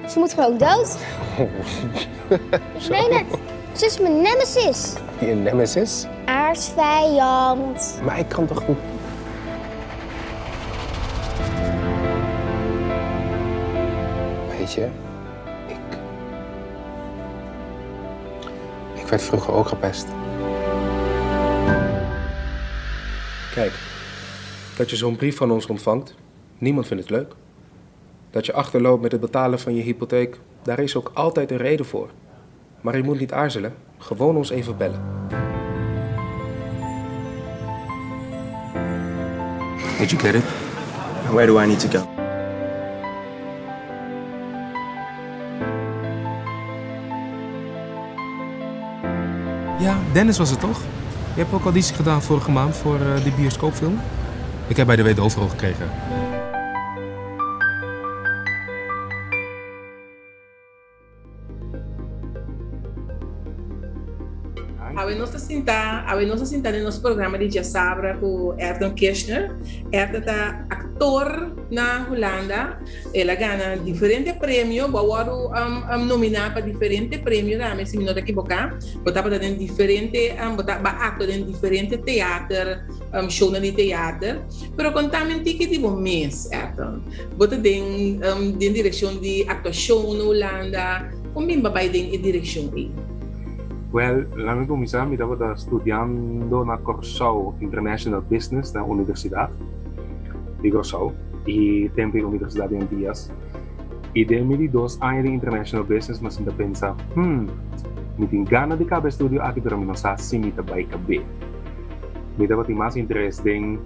Ze moet gewoon dood. Ik meen het. Ze is mijn nemesis. Je nemesis? Aardsvijand. Maar ik kan toch niet... Weet je, ik werd vroeger ook gepest. Kijk, dat je zo'n brief van ons ontvangt, niemand vindt het leuk. Dat je achterloopt met het betalen van je hypotheek, daar is ook altijd een reden voor. Maar je moet niet aarzelen, gewoon ons even bellen. Did you get it? Where do I need to go? Ja, Dennis was het toch? Je hebt ook auditie gedaan vorige maand voor die bioscoopfilm. Ik heb bij de WD overal gekregen. A nossa sentada no nosso programa de Sabra com Ayrton Kirchner. Ayrton é actor na Holanda. Ela ganha diferentes prêmios. Bawaru nominar para diferentes prêmios. Mas se me não equivocar, botava em diferentes, botava actor em diferentes teatro, show de teatro. Pero contamente que tipo mês, Ayrton. Bota em direção de actuação na Holanda. Como bem babai em direção aí? Well, lang ik comenzar, ik estaba estudiando na Curaçao International Business na universidad de Curaçao y también Universidad de Antillas. Y de mis 2 años de International Business, mas ainda pensa, me tenho ganas de acabar estudio aqui, pero não sei se me vai acabar. Me estava tendo mais interesse em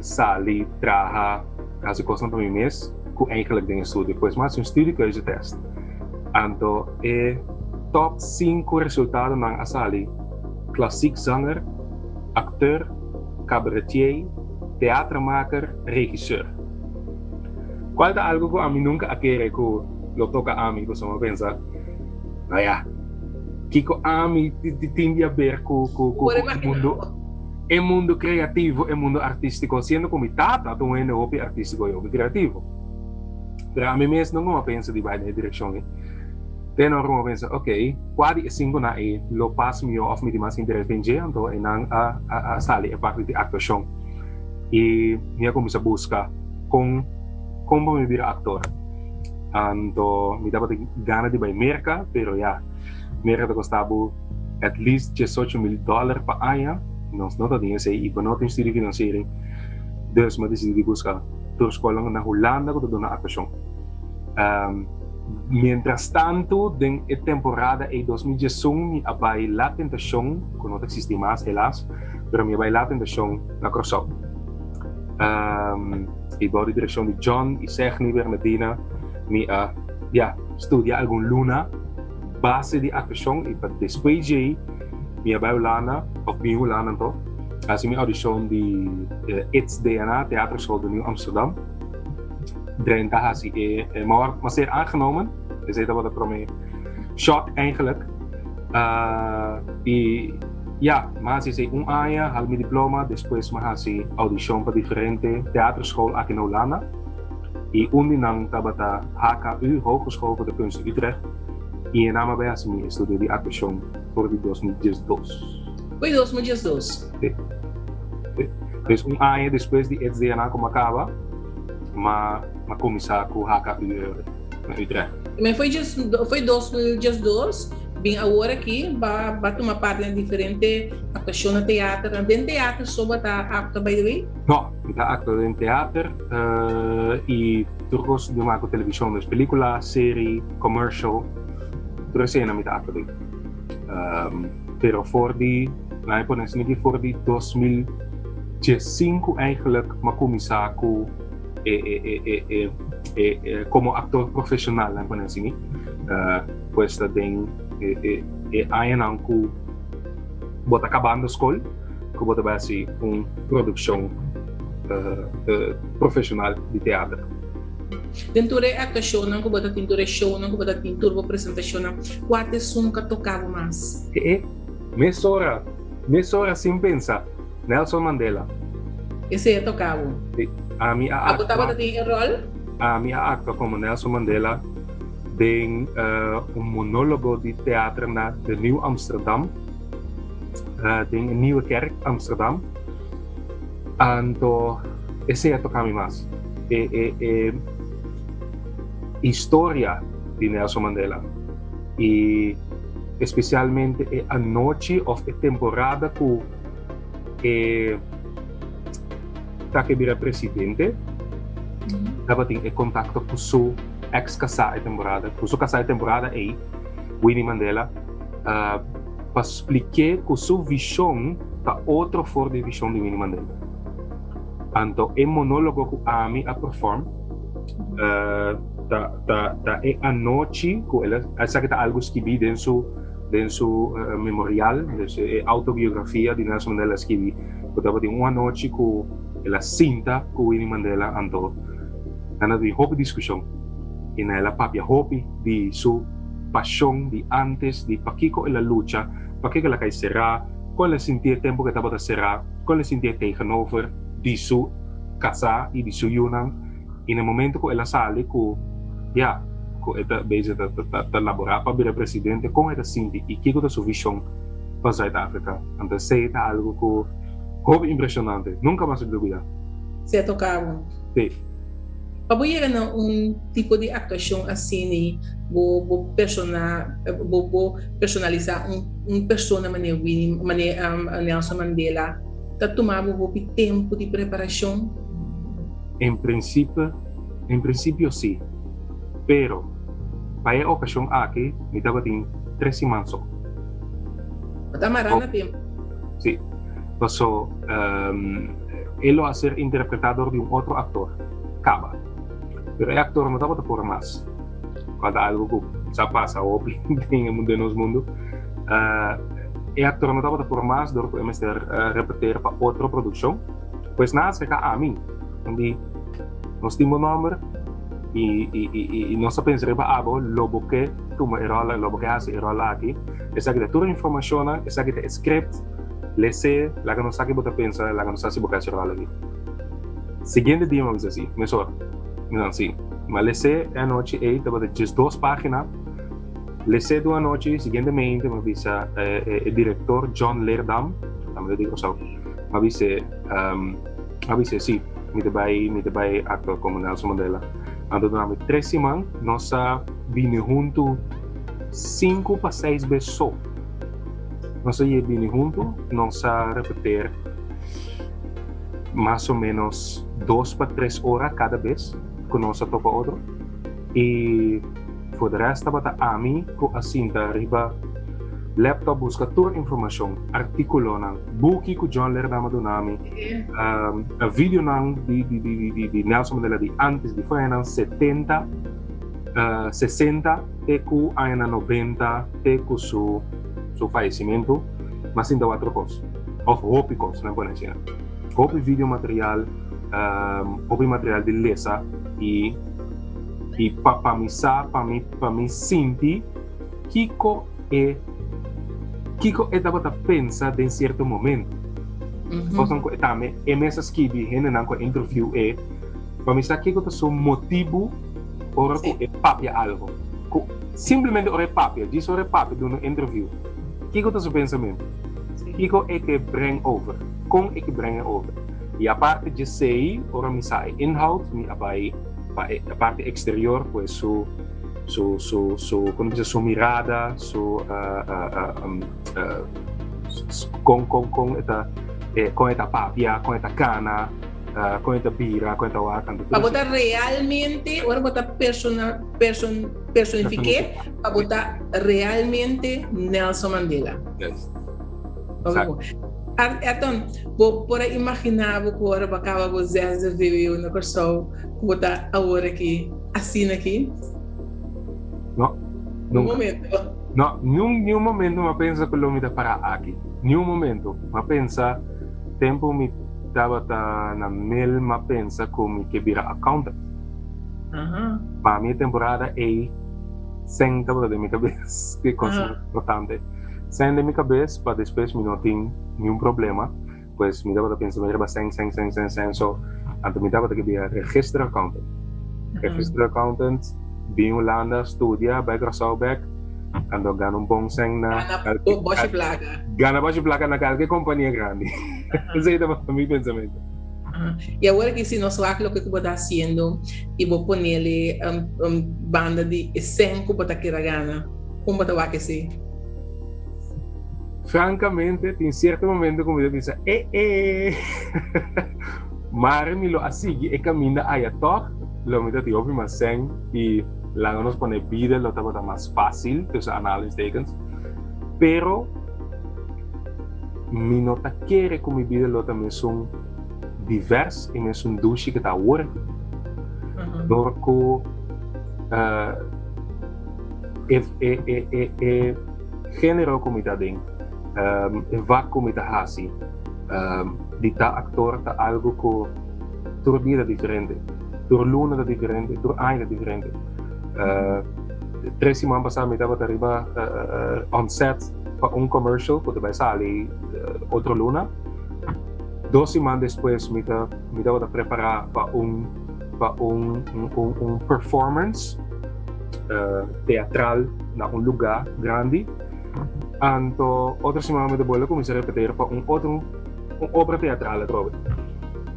sair, trabalhar, as coisas para mim mesmo, que eigenlijk em estudo. Depois mais studiekeuze test. Então, top 5 resultados ng Asali. Klassiek zanger, acteur, cabaretier, theatermaker, regisseur. Qual é algo que a mim nunca aquele que lo toca a mim, que eu penso, nou ja, kiko a mim tem a ver com o mundo criativo, o mundo artístico, sendo como tata, então é o hobby artístico e o hobby criativo. Pero a mim mesmo não penso de vai na direção. Tenor mo pensa, okay, quali e singo na lo pas mio of mi di mas interesse então e nang a sali a parte de actuação. E minha começa a buscar como me virar ator. Então, me dava gana de ir merca, pero ya, merca custava at least $18,000 per ano. Não tá dinheiro sei, e não tem estudo financeiro. Dus me decidi buscar tour escola na Holanda que eu na actuação. Mientras tanto, en la temporada de 2018, me había la tentación, que no existe más, helaas, pero me había la tentación na Curaçao. Y bajo la dirección de John y Segni Bernardina, me estudiar algún luna, base de actuación, y después de me había Holanda, of mi Holanda, así mi audition de It's DNA, Theaterschool de Nieuw Amsterdam. Drenthe HCE, maar zeer aangenomen. Dus dat was voor mij shock eigenlijk. Ja, maar ze zei año, haal mijn diploma, después maar ze audition para diferente theaterschool aquí in Holanda. Y undinan tabata HKU, Hogeschool voor de Kunst Utrecht. Y en Amabé hace mi estudio de actuación por 2012. Foi 2012? Sí. Dus año después de It's DNA como acaba, mas começar com o HKU na Utrecht. Mas foi 2012, bem agora aqui, vai tomar parte em diferente actuação no teatro. Tem teatro só para actor, by the way? Não, está actor em teatro e terus de maken televisão, dus película, série, commercial, terus na met actor. Pero voor die, nou ik kon niet voor die 2015 eigenlijk, maar começar com como actor profissional, né, quando assim, pues tem ayan ku bota acabando a escola, que bota base produção profissional de teatro. Dentro da actuação, não que bota tintura show, não que bota tintura apresentação, quanto som que tocava mais? Mesora sem pensar, Nelson Mandela. Esse é tocava? A minha actua. A botava em rol? A minha actua como Nelson Mandela tem monólogo de theater na de Nieuw Amsterdam. Tem Nieuwe Kerk Amsterdam. Então, esse é tocar mais. História de Nelson Mandela. E especialmente a noite ou a temporada que que vira presidente, estava em contato com seu ex-casal temporada, com seu casal temporada aí, Winnie Mandela, para explicar com sua visão para outra fora de visão de Winnie Mandela. Então, é monólogo que a mim a perform, é a noite que ela sabe que algo escrevi dentro memorial, autobiografia de Nelson Mandela escrevi, estava em uma noite que ela sinta com Winnie Mandela, então, ela teve uma discussão e ela papia hope de sua paixão de antes de para que ela luta, para que ela quer será, quando ela sentia tempo que estava a será, quando ela sentia tegenover de sua casa e de sua união, e no momento que ela sai com ela bezig te laborar para virar presidente, como ela sente e que é sua visão para Zuid-Afrika, então isso é algo que impressionante, nunca mais se duvida. Você tocava? Sim. Para você tipo de atuação assim, vou personalizar persona maneira Nelson Mandela, tá tomava tempo de preparação? Em princípio sim, pero para a ocasião aqui, me dava 3 semanas só. Está marando tempo? Sim. Pasó, él va a ser interpretador de un otro actor, Caba. Pero el actor no estaba por más. Cuando algo que ya pasa, o en el mundo, el actor no estaba por más, door podemos repetir para otra producción. Pues nada, se cae a mí. Nos dimos nombre y no se pensaba para algo, lo que hace, era aquí. Esa que toda la información, esa que te script, lese, la que não sabe o que pensa, la que não sabe se você vai ali. Seguinte dia, vamos dizer assim, melhor, não assim, mas lese a noite aí, estava de 2 páginas, lese do a noite, seguintemente, me disse o diretor John Leerdam, também digo só, me disse sim, me vai actor como Nelson Mandela. Então, durante 3 semanas, nós vimos juntos 5 para 6 vezes só. Nós íamos juntos, nós repetir mais ou menos 2 para 3 horas cada vez, que nós toca outro. E por o resto, estava a mim, assim, arriba, laptop busca toda a informação, artículo, book que John Leerdam do nome, a vídeo de Nelson Mandela de antes de foi em 70, 60, até que em 90, até que seu falecimento, mas ainda outra coisa. Houve coisas, não pode dizer. Houve vídeo material, houve material de lesa e para mim sentir Kiko estava a pensar em certo momento. Então, também é mesmo que vi na interview para mim está Kiko tem um motivo para que papia algo. Simplesmente ore papia, diz ore papia de uma interview. Kiko tem seu pensamento. Kiko é que bring over. Como é que bring over? E a parte de sei, ora me sai inhoud, me abai a parte exterior, pues su mirada, com esta papia, com esta cana, com esta bira, com esta water. Para botar realmente, ahora botar personifique, para botar realmente Nelson Mandela. Yes. Então, vou imaginar que agora acaba você de ver uma pessoa que botar agora aqui, assim aqui. Não, nunca. Momento. Não, nenhum momento eu penso que eu me para aqui. Nenhum momento. Eu penso, tempo me estava na mail, eu penso que vira accountant. Para minha temporada é sem estava da minha cabeça, que coisa importante. Sem da minha cabeça, para depois me não tem nenhum problema, pois me dava a pensar, me dava sem, so, então me dava que via registro accountant. Registro accountant, Bin Holanda studia bij Grasaubeck. En dan gaan een bong zijn na. Bosje plaga. Gana Bosje placa na qualquer companhia grande. Ese es mi pensamiento. Y ahora que si nos va lo que tú estás haciendo y vos ponerle banda de escena que tú quieras ganar, ¿cómo te va a decir? Francamente, en cierto momento como yo dice, maar mi lo así, e camina allá toch, lo mete tío prima sen y la nos pone vida, lo está más fácil, tussen aanhalingstekens. Pero mi nota quiere con mi vida lo también son divers y me son douche que está work. Door género como está ding. Vak como está hasi. Dita actor está algo que tu vida diferente. Tu luna está diferente, tu año está diferente. 3 semanas pasadas me estaba arriba on set para un commercial que vai salir outra luna. 2 semanas después me estaba a preparar para un performance teatral en un lugar grande. Anto otra semana me devuelvo a comenzar a repetir para una obra teatral.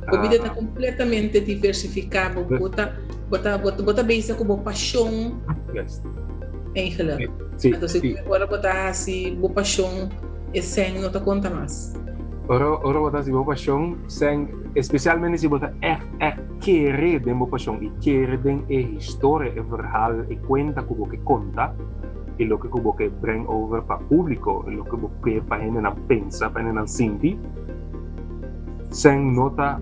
A vida está completamente diversificada. Bota bezig com boa paixão. Yes. Eigenlijk. Sim. Então, se agora botar assim, boa paixão, é sem não te conta mais. Ora botar assim, boa paixão, sem, especialmente se botar echt querer de boa paixão e querer de história, e verhaal, e conta como que conta, e lo que como que bring over para público, e lo que como que para gente não pensa, para gente não sente. Zijn nota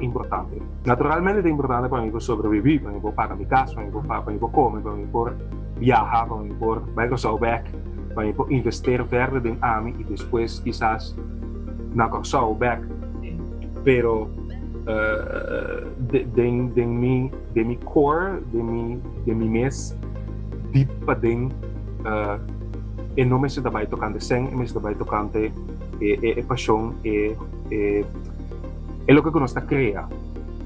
importante. Naturalmente es importante para mí por sobrevivir, para mí por pagar mi casa, para mí por comer, para mí por viajar, para mí por Microsoft, para mí por investir verder en AMI y después quizás na Microsoft back. Pero de mi core, de mi mes, diep ding, en no me se daarbij tocante zijn, me se daarbij tocante passion, é lo que uno está crea,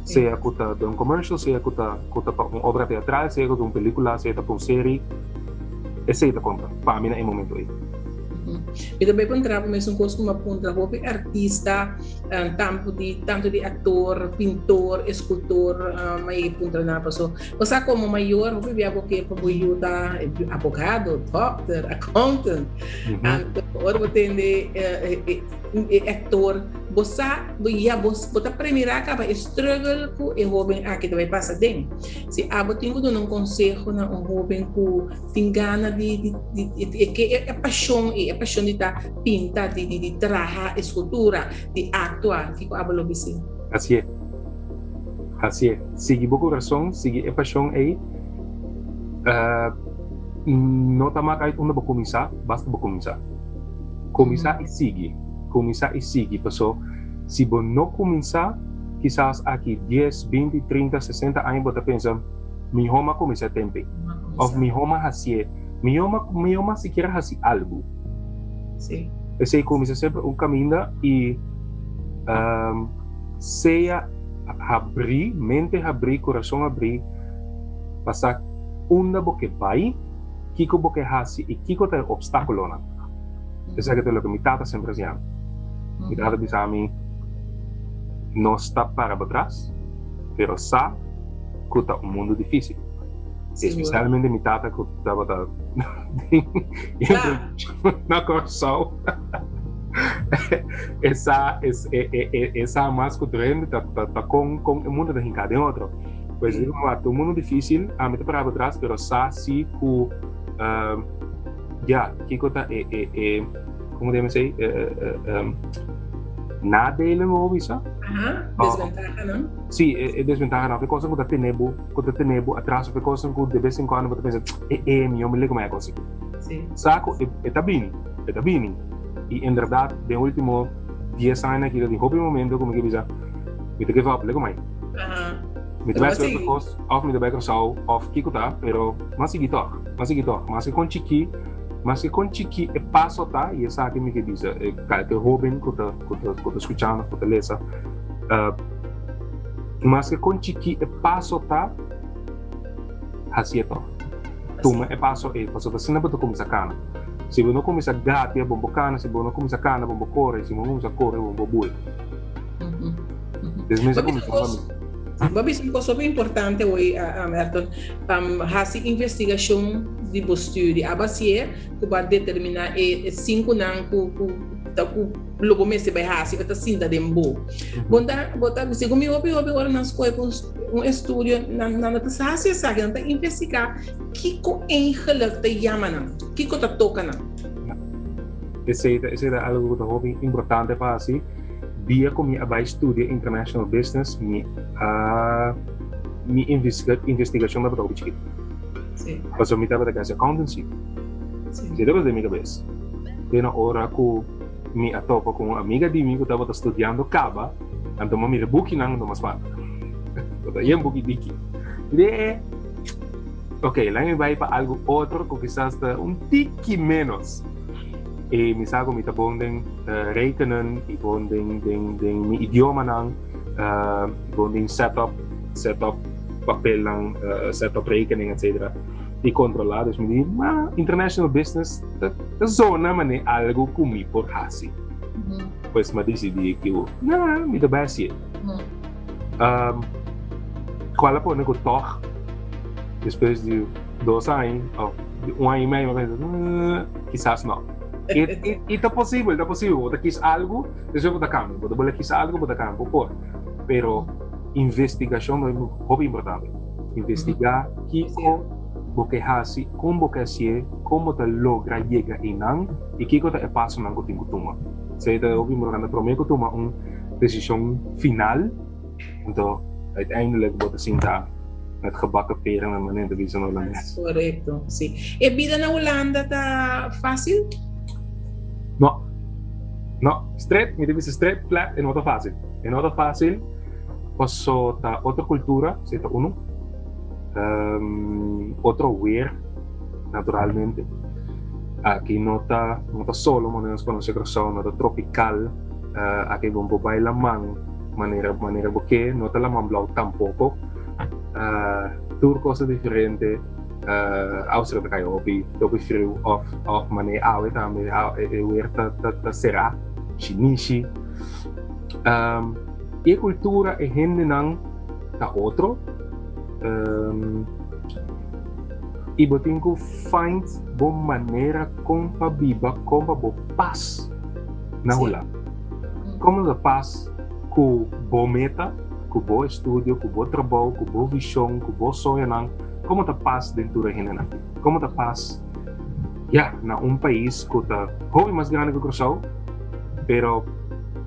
sea de un commercial, sea de una obra teatral, sea de una película, sea de una serie, ese es el conta, para mí en el momento ahí. Eu também encontrava mesmo coisa como aponta roupa artista, tanto de actor, pintor, escultor, mas aponta na pessoa. Você como maior, roupa via porque para ajudar advogado, doctor, accountant, agora você tem actor, você primeiro acaba struggle com o jovem aqui também passa dentro. Se a você tem um conselho na jovem que tem gana de que é paixão a paixão de pintar, de trabalhar, escultura, de actuar, que hablo assim. Assim é. Sigue o coração, sigue a paixão aí. Não tá mais onde vou começar, basta vou começar. Começar e sigue. Pessoal, se você não começar, quizás aqui 10, 20, 30, 60 anos você pensa, minha Roma começa a tempo. Ou minha Roma assim, minha Roma sequer assim algo. Sim. Esse começa sempre caminho e seja abrir, mente abrir, coração abrir, passar onde você vai, que você faz e que você obstáculo não. Isso é aquilo que me tata sempre dizendo. Me tata diz a mim, não está para trás, pero sabe que é um mundo difícil. Especialmente mi tata que estaba na Corsol. Essa mais corrente tá com o mundo de rincada em outro. Pois digo, o mundo difícil, a mim para trás, pero sa si que que tá como devemos dizer, nada ele não visa. Desventaja, não? Sim, é desventaja, não. Porque coisa que tenebo atrás, porque coisa que de vez em quando você pensa, eu me ligo mais coisa. Sim. Saco, está bem. E em verdade, de último 10 anos que eu de hobby momento, como que diz, me te give up, ligo mais. Me te vai ser coisa, ou me te vai causar, ou que tá, pero mas seguir toch, mas que com chiqui. Mas que com chiqui é passo tá e essa aqui me que diz que Robin que tá escutando que tá lesa mas que com chiqui é passo tá assim é Tuma é passo e passo da cena para começar cana. Se você não começa gato, é bombo cana. Se você não começa cana, bombo corre. Se você não começa corre, bombo boi. Desde Babi, isso é super importante hoje, Merton. Essa investigação de postura, a base que vai determinar 5 anos que logo mês vai fazer, vai estar de embo. Bota, se comigo agora na escola com estudo, na taxa sabe, na investigar que co eigenlijk te jamana, que co te toca na. Esse é algo que é importante para assim. Via como eu estudo international business, investigação da produção chiquita. Sim. Mas eu me estava da accountancy. Sim. Isso é da minha cabeça. Tem uma hora que me atopa com uma amiga de mim que estava estudando caba, então eu me rebuque não no mas para. Então eu rebuque daqui. E ok, lá me vai para algo outro que quizás tique menos. E me sago me tabonden rekenen, ik woon den idioma nang, woon den setup papel nang, setup rekening etc. Die controlar, dus me diz, maar international business, dat zona mane algo kumi por hasi. Pues me decidi que não, me dá base. Qual é o nego toch? Depois de 2 anos, ou 1 ano e meio, quizás não. E tá possível, você quis algo, você vai campo, você quis algo, você campo, por. Pero investigação é muito importante. Investigar que você faz, como você como você logra chegar em não e que você é passo não que tem que tomar. Se é muito importante para mim que tomar uma decisão final, então uiteindelijk você sinta met gebakken peren na maneira de visão holandesa. Correto, sim. E vida na Holanda tá fácil? No, straight, me dice straight, flat, é não fácil. É não fácil, posso ta outra cultura, se tá outro wear, naturalmente. Aqui não tá solo, mas nós conhecemos que não tá tropical, aqui vamos bailar man, maneira porque não tá la man blau tampoco. Tudo coisa diferente. Austria da Kaiopi, dopo frio of mane awe também weer ta será chinese e a cultura é gente não ta outro e botinho find boa maneira como para viver como para paz na Holanda como da paz com boa meta com bom estudo com bom trabalho com boa visão com bom sonho não como te paz dentro da gente aqui? Como te paz? Na país que está muito mais grande que o Curaçao, pero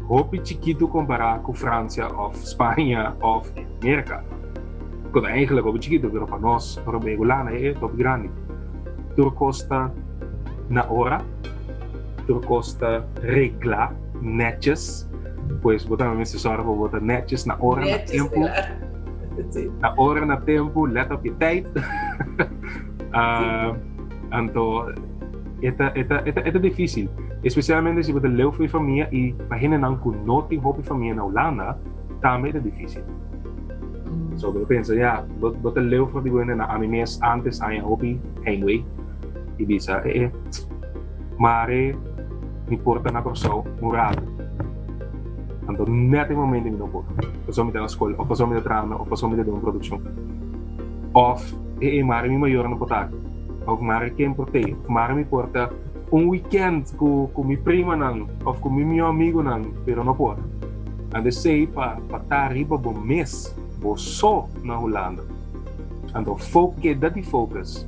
muito chiquito comparado com França, ou Espanha, ou América. Que é eigenlijk muito chiquito, pero para nós, para o Holanda é muito grande. Tudo custa na hora, tudo custa regla, netjes, pois botamos necessário para botar netjes na hora, na tempo. Na hora, na tempo, let op je tijd. Então, é difícil. Especialmente se você leu para a família e imagina não que não tem roupa família na Holanda, também é difícil. So, você pensa, você leu para a família na animes antes a roupa hangway e bisa, mare, me porta na pessoa, murado. Então, net momento que não pode. Passou me da escola, ou passou me da trabalho, ou passou me da uma produção. Ou, mare me maior no potar. Ou mare quem portei. Mare me porta weekend com minha prima não, ou com meu amigo não, pero não pode. Ande sei para estar riba bom mês, bom só na Holanda. Então, focus.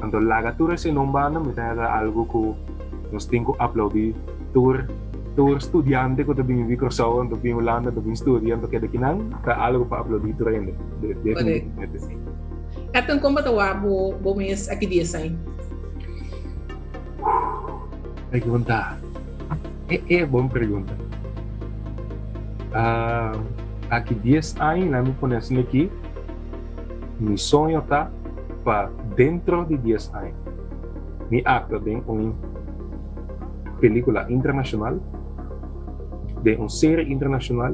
Então, lagatura se não bana, me dá algo que nós temos que aplaudir. Door estudiante que também vi Curaçao, também Holanda, também estudiante que daqui não, tá algo para aplaudir por ainda. Definitivamente sim. Então como tu vai bom mês aqui dia sai? Pergunta. É boa pergunta. Aqui 10 anos, lá me conheço aqui. Meu sonho tá para dentro de 10 anos. Me acto de uma película internacional, de uma série internacional,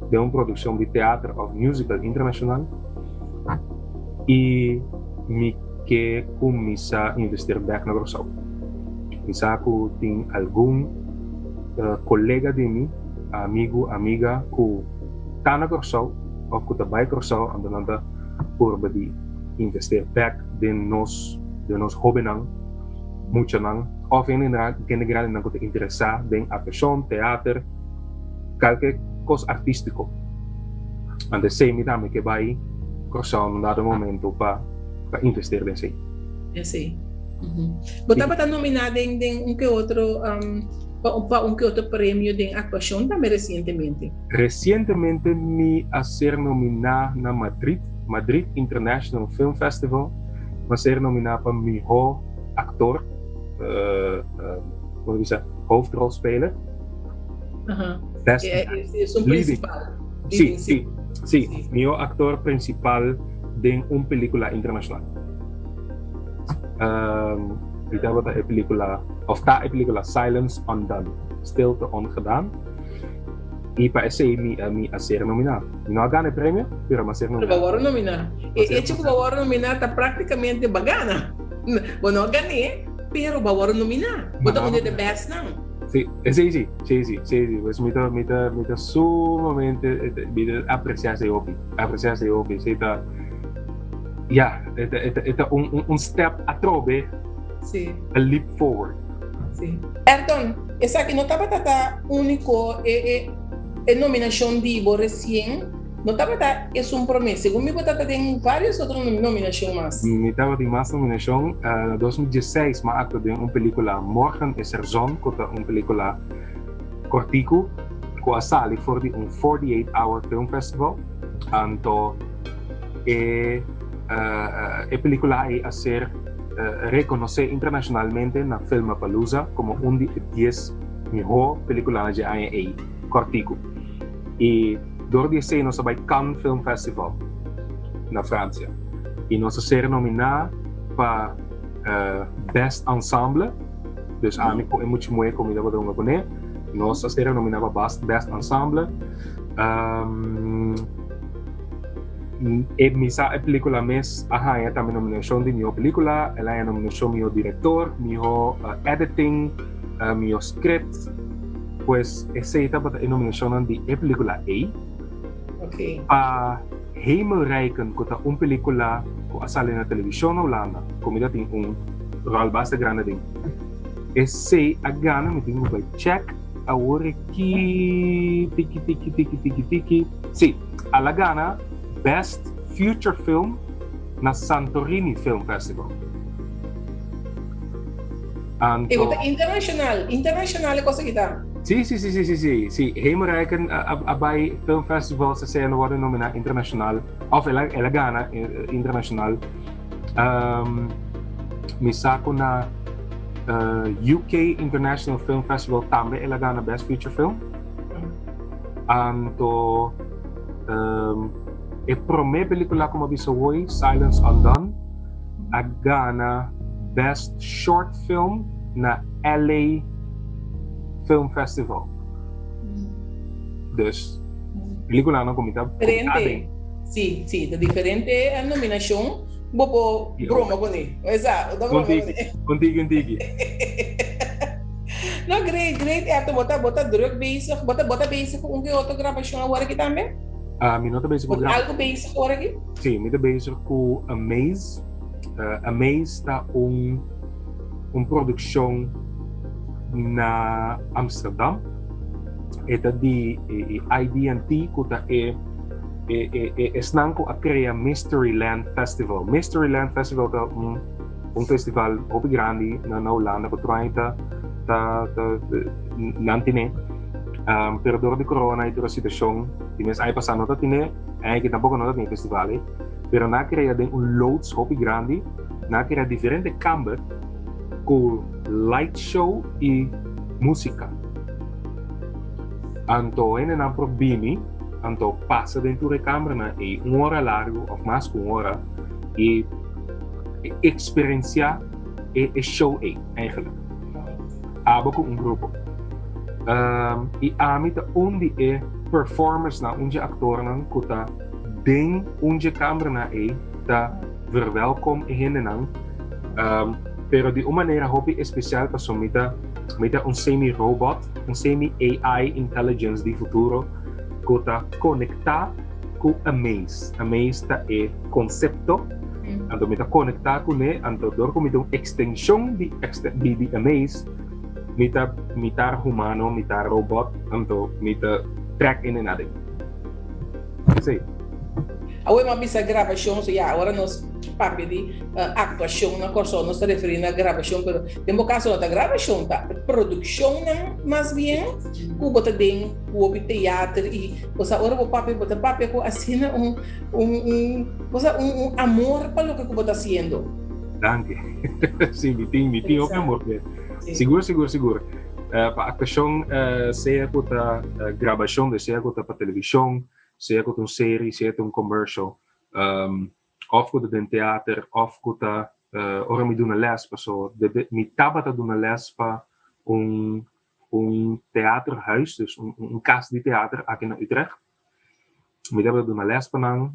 de uma produção de teatro ou musical internacional e me que começa a investir back na Rousseau. Misa ko tem algum colega de mim, amigo, amiga, que está na Rousseau, ou que está bij Rousseau, en dan por badi investir back de nos hobby nang, mucho nang, of in general nang ko te interesa den actuación, teater, qualquer cosa artístico. En de same dame que vai Rousseau no dado momento para investir en sí. Sim. Você está nominado em um que outro para um que outro prêmio de atuação também recentemente? Recentemente me a ser nominado na Madrid International Film Festival, a ser nominado para melhor actor, como diz, hoofdrolspeler. Best É um principal. Sim, melhor actor principal de uma película internacional. Kita wat a película of ta a película Silence Undone, Stilte Ongedaan. E para esse me a ser nominado. Não a ganhar prêmio, pero a ser nominado. Para nominar. E tipo para nominar tá praticamente bagana. Não ganhei, pero para nominar. Você não é the best não. Sí. Pues me sumamente apreciar esse hobby. Esta step atrás, a leap forward. Sim. Ayrton, essa aqui não estava único nominação de Ivo recém, não estava é um promessa. Segundo me tem várias outras nominações mais. Me estava de mais nominação. Em 2016, me acto de uma película Morgen is er zon, que é uma película cortico, que a sali for de 48-hour film festival. Então, a película é a ser reconhecida internacionalmente na Filmapalooza como uma de 10 melhores películas de AIA cortico. E door die scene nós vai Cannes Film Festival na França. E nós ser nominado para Best Ensemble. Dus amico é muito muito como eu vou dizer. Nós ser nominado para Best Ensemble. A película mes é também nominação de melhor película, ela é nominação melhor diretor, melhor editing, melhor script. Pues essa etapa é nominação de película A. Okay. Para Hemelrijken, que é uma película que sale na televisão na Holanda, como já tem rol bastante grande. Essa a gana, me tenho que check, agora que tiki. Sim, a gana Best Future Film na Santorini Film Festival. E você internacional é coisa que dá? Sim. Hemelrijken bij Film Festival se zijn worden nominado internacional, of ela gana internacional. Misako na UK International Film Festival também ela gana Best Feature Film. Anto a primeira película como disse hoje, Silence Undone, a gana Best Short Film na LA Film Festival. Dus, película não comita. Diferente. Sim, de diferente nominação. Bobo broma com ele. Exato. Contigo. Não, great. É, bota druk bezig. Bota bezig com que outra gravação agora aqui também? Me nota bezig com algo bezig agora aqui? Sim, me nota bezig com Amaze. Amaze está produção na Amsterdam. Esta de ID&T que está a criar Mysteryland Festival. Mysteryland Festival é festival muito grande na Holanda que tenta nantine. Pero door de corona e door a situação, die mensen passando não tine, que tampouco não tem festival, pero na cria de loads muito grande, na cria diferente camber com light show e música. Anto na probini, anto passa dentro da câmera na hora largo ou mais que hora e experienciar e show eigenlijk. Abo com grupo. E a mim onde é performers na onde actor na kuta den onde câmera na tá verwelkom in hen. Pero de uma maneira hobby especial para somita un semi-robot, un semi-AI intelligence di futuro que está conectar com a Amaze. Amaze tá é concepto, então me tá conectar com ele, então door com uma extensão de Amaze, me tá humano, me tá robot, então me tá track in en nada. Sim. Agora uma bisa gravação, so yeah, agora nós papi de atuação na corso, nós está referindo a gravação, pero tem caso não tá gravação, tá produção mais bem, que bota dentro, o teatro e você agora o papi bota papi com assina um amor para o que bota fazendo. Danke. Sim, me tem o amor. Seguro. Para atuação, seja com a gravação, seja com a televisão, seja com uma série, seja com um comercial, of com o teatro, of com a ora me doen les para so, me tabata doen les para teaterhuis, dus casa de teatro aqui na Utrecht. Me tabata doen les para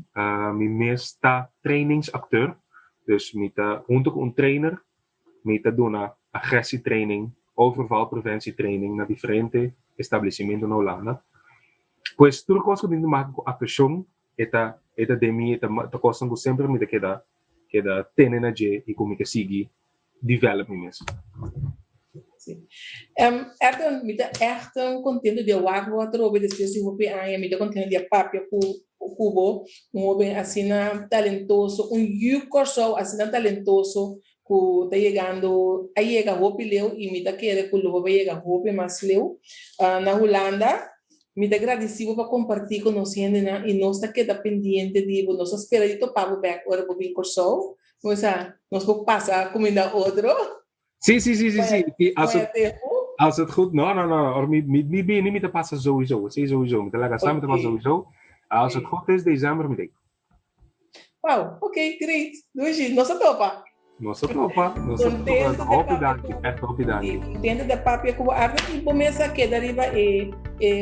me meesta trainingsacteur, dus me ta junto com trainer, me ta doen agressietraining, overvalpreventietraining na diferente estabelecimentos na Holanda. Pues tudo coisa que maken com atuação, eta de mim, eta coisa que sempre me queda tenen a je e como que seguir develop mesmo. Sim. Me dá echt contento de water over depois de hope aan, me dá contento de papia o cubo, homem assim talentoso, curso assim talentoso que está chegando, aí chega hope leu e me dá querer que o vai chegar hope mais leu na Holanda. Me dá agradecido para compartilhar com nós e nós está queda pendente de nós espera de topar o back ora para vir curso, nós vamos passar como ainda outro. Sim. Als het goed, no, me bem niet te passen sowieso. Het is sowieso, met de laga samen te passen sowieso. Als het goed is, december met ik. Wow, oké, great. Doe nossa topa. Nossa topa. Echt hoop dank. Dentro da papia como arte e começa que deriva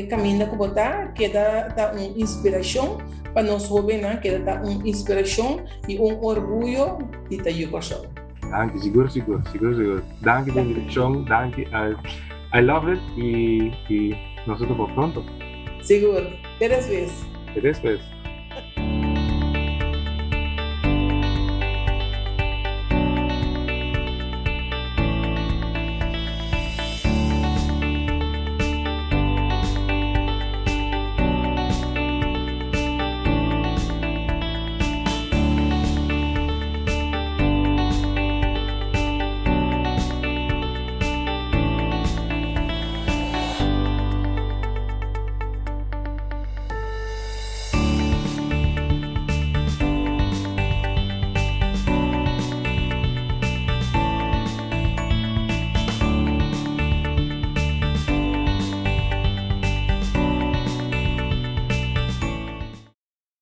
caminho que botar, que dá inspiração para nós jovens, que dá inspiração e orgulho de estar junto. Dank je, seguro. Dank je, David. Dank je. I love it y nos vemos pronto. Seguro. Até después.